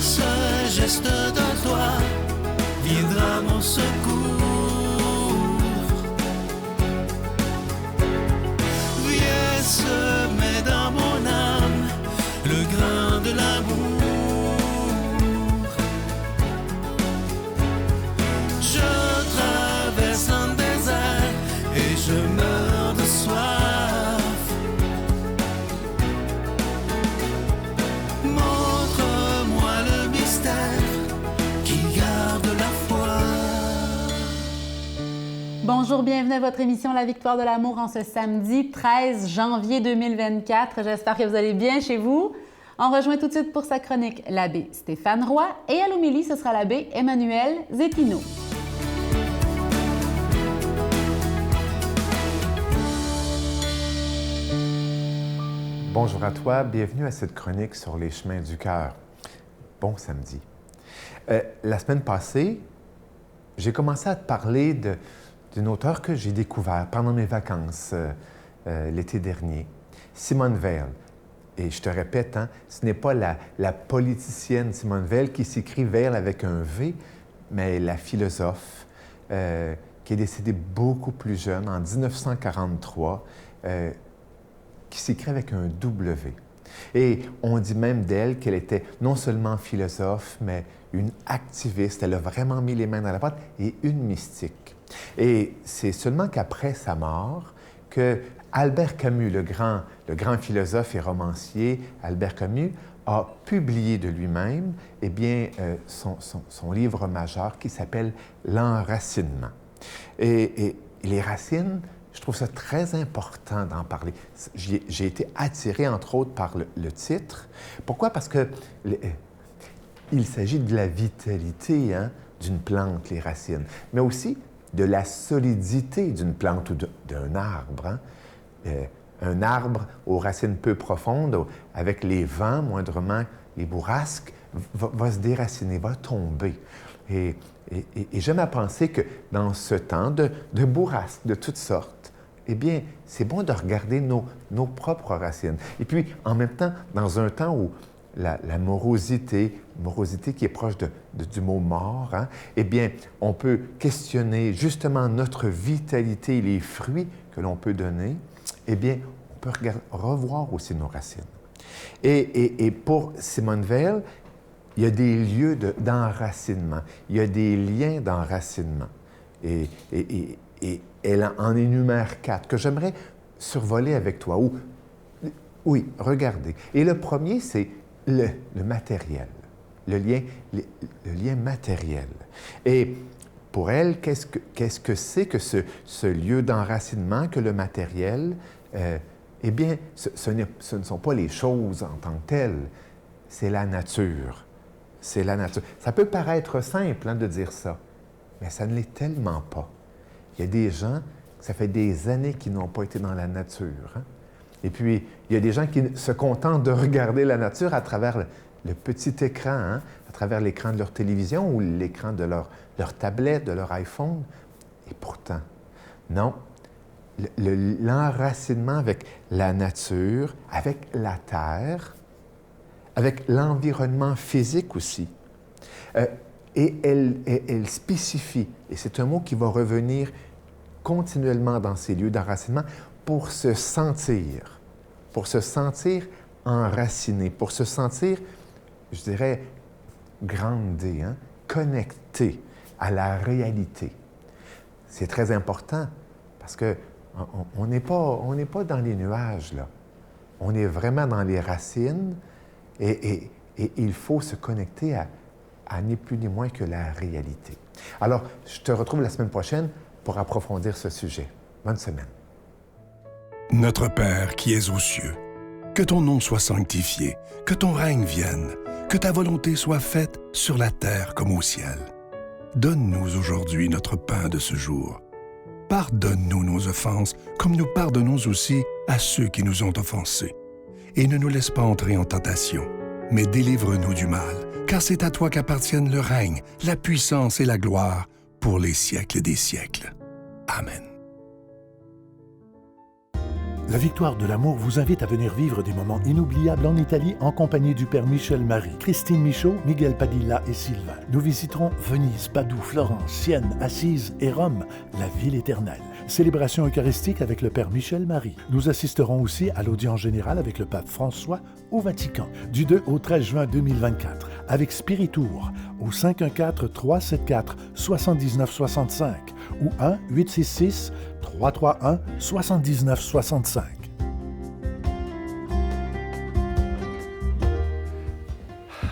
ce geste de toi viendra mon secours. Viens semer dans mon âme le grain de l'amour. Je traverse un désert et je meurs de soif. Montre-moi le mystère qui garde la foi. Bonjour, bienvenue à votre émission La Victoire de l'amour en ce samedi 13 janvier 2024. J'espère que vous allez bien chez vous. On rejoint tout de suite pour sa chronique l'abbé Stéphane Roy et à l'homélie, ce sera l'abbé Emmanuel Zépino. Bonjour à toi, bienvenue à cette chronique sur les chemins du cœur. Bon samedi. La semaine passée, j'ai commencé à te parler d'une auteure que j'ai découvert pendant mes vacances l'été dernier, Simone Weil. Et je te répète, hein, ce n'est pas la politicienne Simone Weil qui s'écrit Weil avec un V, mais la philosophe qui est décédée beaucoup plus jeune, en 1943, qui s'écrit avec un W. Et on dit même d'elle qu'elle était non seulement philosophe, mais une activiste. Elle a vraiment mis les mains dans la pâte et une mystique. Et c'est seulement qu'après sa mort que Albert Camus, le grand philosophe et romancier Albert Camus, a publié de lui-même son livre majeur qui s'appelle L'Enracinement. Et les racines, je trouve ça très important d'en parler. J'ai été attiré, entre autres, par le titre. Pourquoi? Parce que il s'agit de la vitalité d'une plante, les racines, mais aussi de la solidité d'une plante ou d'un arbre. Un arbre aux racines peu profondes, avec les vents, moindrement les bourrasques, va se déraciner, va tomber. Et j'aime à penser que dans ce temps de bourrasques de toutes sortes, eh bien, c'est bon de regarder nos propres racines. Et puis, en même temps, dans un temps où la morosité qui est proche du mot mort, eh bien, on peut questionner justement notre vitalité et les fruits que l'on peut donner. Eh bien, on peut revoir aussi nos racines. Et pour Simone Weil, il y a des lieux d'enracinement, il y a des liens d'enracinement. Et elle en énumère 4 que j'aimerais survoler avec toi. Oui, regardez. Et le premier, c'est le matériel, le lien matériel. Et pour elle, qu'est-ce que c'est que ce lieu d'enracinement, que le matériel? Eh bien, ce ne sont pas les choses en tant que telles, c'est la nature. C'est la nature. Ça peut paraître simple de dire ça, mais ça ne l'est tellement pas. Il y a des gens, ça fait des années qu'ils n'ont pas été dans la nature. Et puis, il y a des gens qui se contentent de regarder la nature à travers le petit écran, à travers l'écran de leur télévision ou l'écran de leur tablette, de leur iPhone. Et pourtant, non, l'enracinement avec la nature, avec la terre, avec l'environnement physique aussi. Et elle spécifie, et c'est un mot qui va revenir continuellement dans ces lieux d'enracinement, pour se sentir enraciné, pour se sentir, je dirais, groundé, connecté à la réalité. C'est très important parce qu'on n'est pas dans les nuages, là. On est vraiment dans les racines et il faut se connecter à ni plus ni moins que la réalité. Alors, je te retrouve la semaine prochaine pour approfondir ce sujet. Bonne semaine. Notre Père qui es aux cieux, que ton nom soit sanctifié, que ton règne vienne, que ta volonté soit faite sur la terre comme au ciel. Donne-nous aujourd'hui notre pain de ce jour. Pardonne-nous nos offenses, comme nous pardonnons aussi à ceux qui nous ont offensés. Et ne nous laisse pas entrer en tentation, mais délivre-nous du mal, car c'est à toi qu'appartiennent le règne, la puissance et la gloire pour les siècles des siècles. Amen. La Victoire de l'amour vous invite à venir vivre des moments inoubliables en Italie en compagnie du Père Michel Marie, Christine Michaud, Miguel Padilla et Sylvain. Nous visiterons Venise, Padoue, Florence, Sienne, Assise et Rome, la ville éternelle. Célébration eucharistique avec le Père Michel Marie. Nous assisterons aussi à l'audience générale avec le Pape François au Vatican, du 2 au 13 juin 2024, avec Spiritour au 514-374-7965 ou 1-866-331-7965.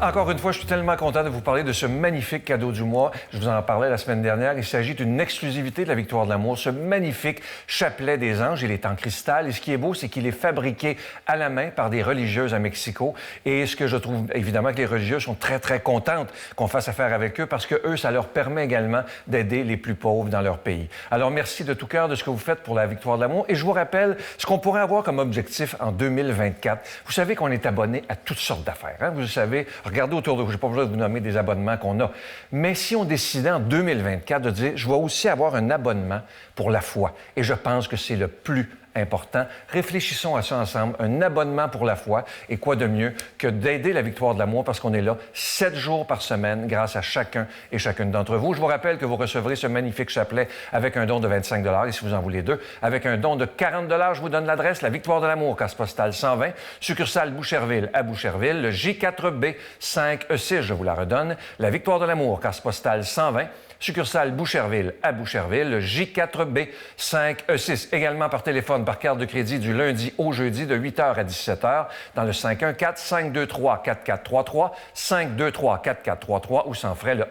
Encore une fois, je suis tellement content de vous parler de ce magnifique cadeau du mois. Je vous en parlais la semaine dernière. Il s'agit d'une exclusivité de la Victoire de l'amour, ce magnifique chapelet des anges. Il est en cristal. Et ce qui est beau, c'est qu'il est fabriqué à la main par des religieuses à Mexico. Et ce que je trouve, évidemment, que les religieuses sont très, très contentes qu'on fasse affaire avec eux parce que eux, ça leur permet également d'aider les plus pauvres dans leur pays. Alors, merci de tout cœur de ce que vous faites pour la Victoire de l'amour. Et je vous rappelle ce qu'on pourrait avoir comme objectif en 2024. Vous savez qu'on est abonné à toutes sortes d'affaires. Hein? Vous le savez, regardez autour de vous, je n'ai pas besoin de vous nommer des abonnements qu'on a. Mais si on décidait en 2024 de dire, je vais aussi avoir un abonnement pour la foi, et je pense que c'est le plus important. Réfléchissons à ça ensemble. Un abonnement pour la foi. Et quoi de mieux que d'aider la Victoire de l'amour parce qu'on est là 7 jours par semaine grâce à chacun et chacune d'entre vous. Je vous rappelle que vous recevrez ce magnifique chapelet avec un don de 25 $, et si vous en voulez deux, avec un don de 40 $, je vous donne l'adresse, la Victoire de l'amour, case postale 120, succursale Boucherville à Boucherville, le J4B 5E6, je vous la redonne, la Victoire de l'amour, case postale 120, succursale Boucherville à Boucherville, le J4B 5E6. Également par téléphone, par carte de crédit du lundi au jeudi de 8h à 17h dans le 514-523-4433, 523-4433 ou sans frais le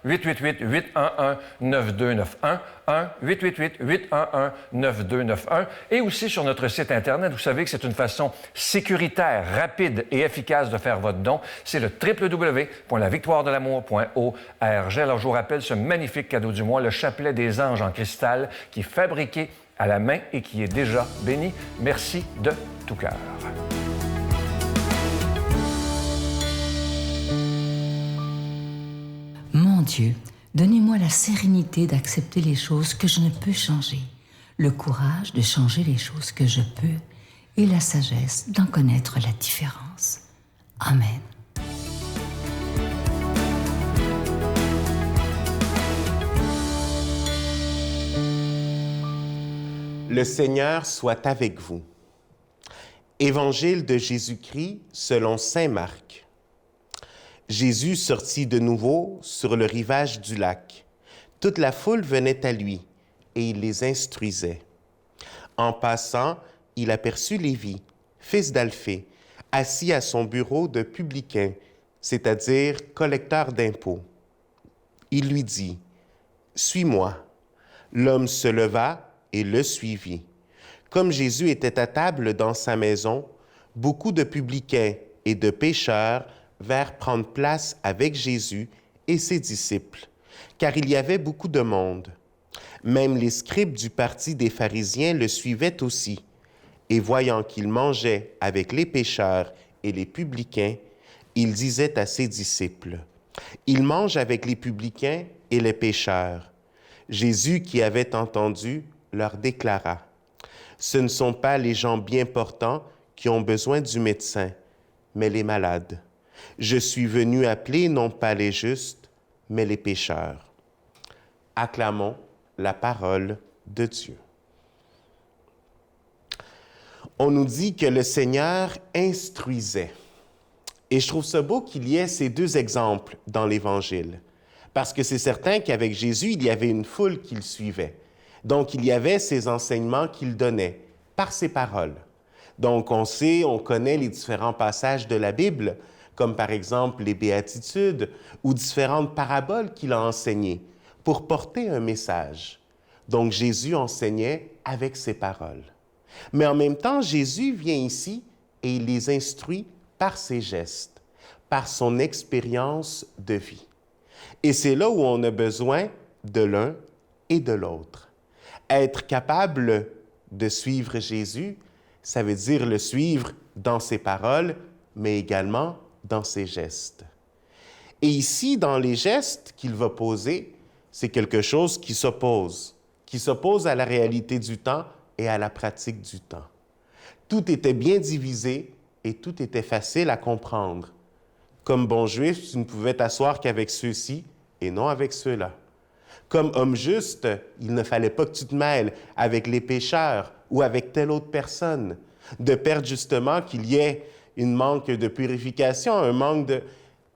1-888-811-9291, 1-888-811-9291 et aussi sur notre site Internet. Vous savez que c'est une façon sécuritaire, rapide et efficace de faire votre don. C'est le www.lavictoiredelamour.org. Alors, je vous rappelle ce magnifique cadeau du mois, le chapelet des anges en cristal qui est fabriqué à la main et qui est déjà béni. Merci de tout cœur. Mon Dieu, donnez-moi la sérénité d'accepter les choses que je ne peux changer, le courage de changer les choses que je peux et la sagesse d'en connaître la différence. Amen. Le Seigneur soit avec vous. Évangile de Jésus-Christ selon saint Marc. Jésus sortit de nouveau sur le rivage du lac. Toute la foule venait à lui, et il les instruisait. En passant, il aperçut Lévi, fils d'Alphée, assis à son bureau de publicain, c'est-à-dire collecteur d'impôts. Il lui dit, « Suis-moi. » L'homme se leva et le suivit. Comme Jésus était à table dans sa maison, beaucoup de publicains et de pécheurs vinrent prendre place avec Jésus et ses disciples, car il y avait beaucoup de monde. Même les scribes du parti des pharisiens le suivaient aussi, et voyant qu'il mangeait avec les pécheurs et les publicains, il disait à ses disciples, « Il mange avec les publicains et les pécheurs. » Jésus, qui avait entendu, leur déclara, « Ce ne sont pas les gens bien portants qui ont besoin du médecin, mais les malades. Je suis venu appeler non pas les justes, mais les pécheurs. » Acclamons la parole de Dieu. On nous dit que le Seigneur instruisait. Et je trouve ça beau qu'il y ait ces deux exemples dans l'Évangile, parce que c'est certain qu'avec Jésus, il y avait une foule qui le suivait. Donc, il y avait ces enseignements qu'il donnait par ses paroles. Donc, on connaît les différents passages de la Bible, comme par exemple les béatitudes ou différentes paraboles qu'il a enseignées pour porter un message. Donc, Jésus enseignait avec ses paroles. Mais en même temps, Jésus vient ici et il les instruit par ses gestes, par son expérience de vie. Et c'est là où on a besoin de l'un et de l'autre. Être capable de suivre Jésus, ça veut dire le suivre dans ses paroles, mais également dans ses gestes. Et ici, dans les gestes qu'il va poser, c'est quelque chose qui s'oppose à la réalité du temps et à la pratique du temps. Tout était bien divisé et tout était facile à comprendre. Comme bon juif, tu ne pouvais t'asseoir qu'avec ceux-ci et non avec ceux-là. Comme homme juste, il ne fallait pas que tu te mêles avec les pécheurs ou avec telle autre personne, de peur justement qu'il y ait une manque de purification, un manque de...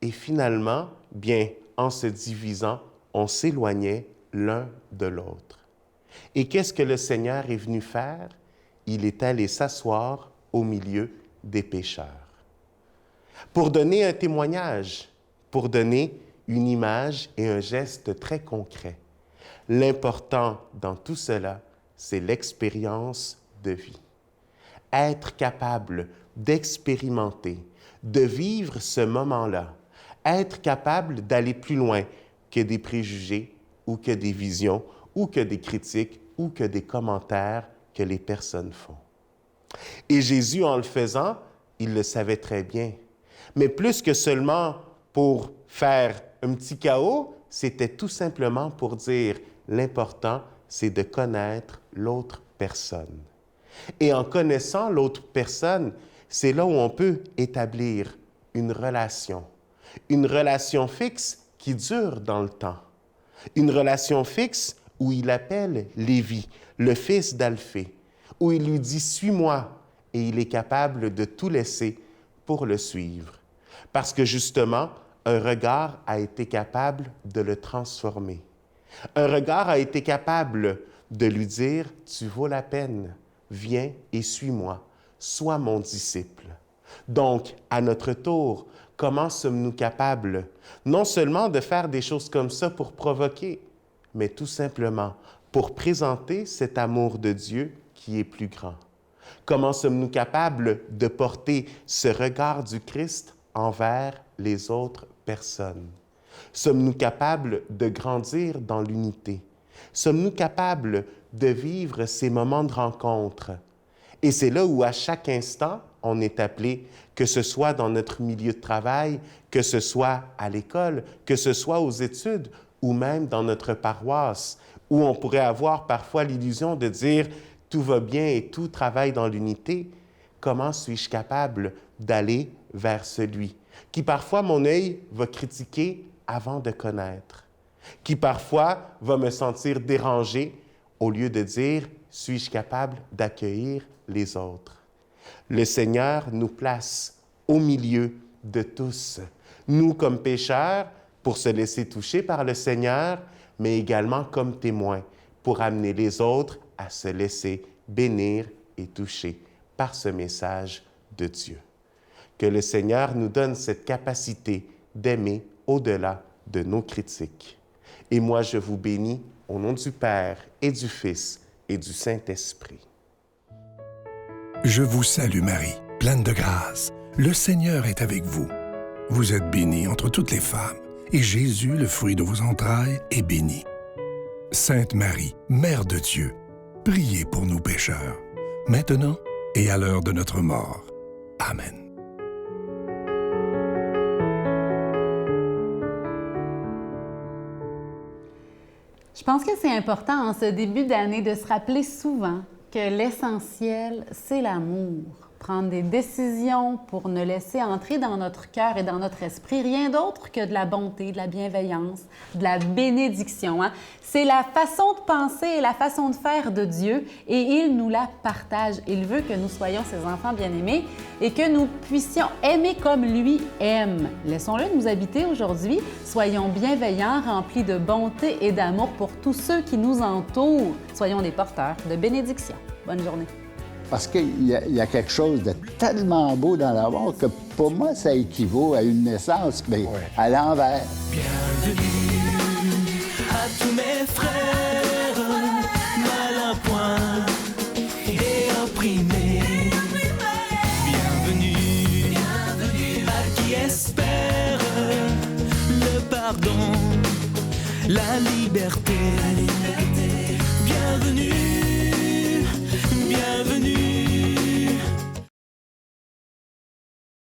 Et finalement, bien, en se divisant, on s'éloignait l'un de l'autre. Et qu'est-ce que le Seigneur est venu faire? Il est allé s'asseoir au milieu des pécheurs. Pour donner un témoignage, pour donner une image et un geste très concret. L'important dans tout cela, c'est l'expérience de vie. Être capable d'expérimenter, de vivre ce moment-là, être capable d'aller plus loin que des préjugés ou que des visions ou que des critiques ou que des commentaires que les personnes font. Et Jésus, en le faisant, il le savait très bien. Mais plus que seulement pour faire un petit chaos, c'était tout simplement pour dire l'important, c'est de connaître l'autre personne. Et en connaissant l'autre personne, c'est là où on peut établir une relation fixe qui dure dans le temps. Une relation fixe où il appelle Lévi, le fils d'Alphée, où il lui dit « Suis-moi » et il est capable de tout laisser pour le suivre. Parce que justement, un regard a été capable de le transformer. Un regard a été capable de lui dire « Tu vaux la peine, viens et suis-moi, sois mon disciple ». Donc, à notre tour, comment sommes-nous capables non seulement de faire des choses comme ça pour provoquer, mais tout simplement pour présenter cet amour de Dieu qui est plus grand? Comment sommes-nous capables de porter ce regard du Christ envers les autres personnes? Sommes-nous capables de grandir dans l'unité? Sommes-nous capables de vivre ces moments de rencontre? Et c'est là où, à chaque instant, on est appelé, que ce soit dans notre milieu de travail, que ce soit à l'école, que ce soit aux études ou même dans notre paroisse, où on pourrait avoir parfois l'illusion de dire « tout va bien et tout travaille dans l'unité », comment suis-je capable d'aller vers celui qui parfois mon œil va critiquer avant de connaître, qui parfois va me sentir dérangé au lieu de dire « suis-je capable d'accueillir les autres ». Le Seigneur nous place au milieu de tous, nous comme pécheurs, pour se laisser toucher par le Seigneur, mais également comme témoins, pour amener les autres à se laisser bénir et toucher par ce message de Dieu. Que le Seigneur nous donne cette capacité d'aimer au-delà de nos critiques. Et moi, je vous bénis au nom du Père et du Fils et du Saint-Esprit. Je vous salue Marie, pleine de grâce. Le Seigneur est avec vous. Vous êtes bénie entre toutes les femmes, et Jésus, le fruit de vos entrailles, est béni. Sainte Marie, Mère de Dieu, priez pour nous pécheurs, maintenant et à l'heure de notre mort. Amen. Je pense que c'est important en ce début d'année de se rappeler souvent que l'essentiel, c'est l'amour. Prendre des décisions pour ne laisser entrer dans notre cœur et dans notre esprit rien d'autre que de la bonté, de la bienveillance, de la bénédiction. Hein? C'est la façon de penser et la façon de faire de Dieu et il nous la partage. Il veut que nous soyons ses enfants bien-aimés et que nous puissions aimer comme lui aime. Laissons-le nous habiter aujourd'hui. Soyons bienveillants, remplis de bonté et d'amour pour tous ceux qui nous entourent. Soyons des porteurs de bénédiction. Bonne journée. Parce qu'il y a quelque chose de tellement beau dans l'amour que pour moi, ça équivaut à une naissance, mais à l'envers. Bienvenue à tous mes frères, mal à point et opprimés. Bienvenue à qui espère le pardon, la liberté. Bienvenue. Bienvenue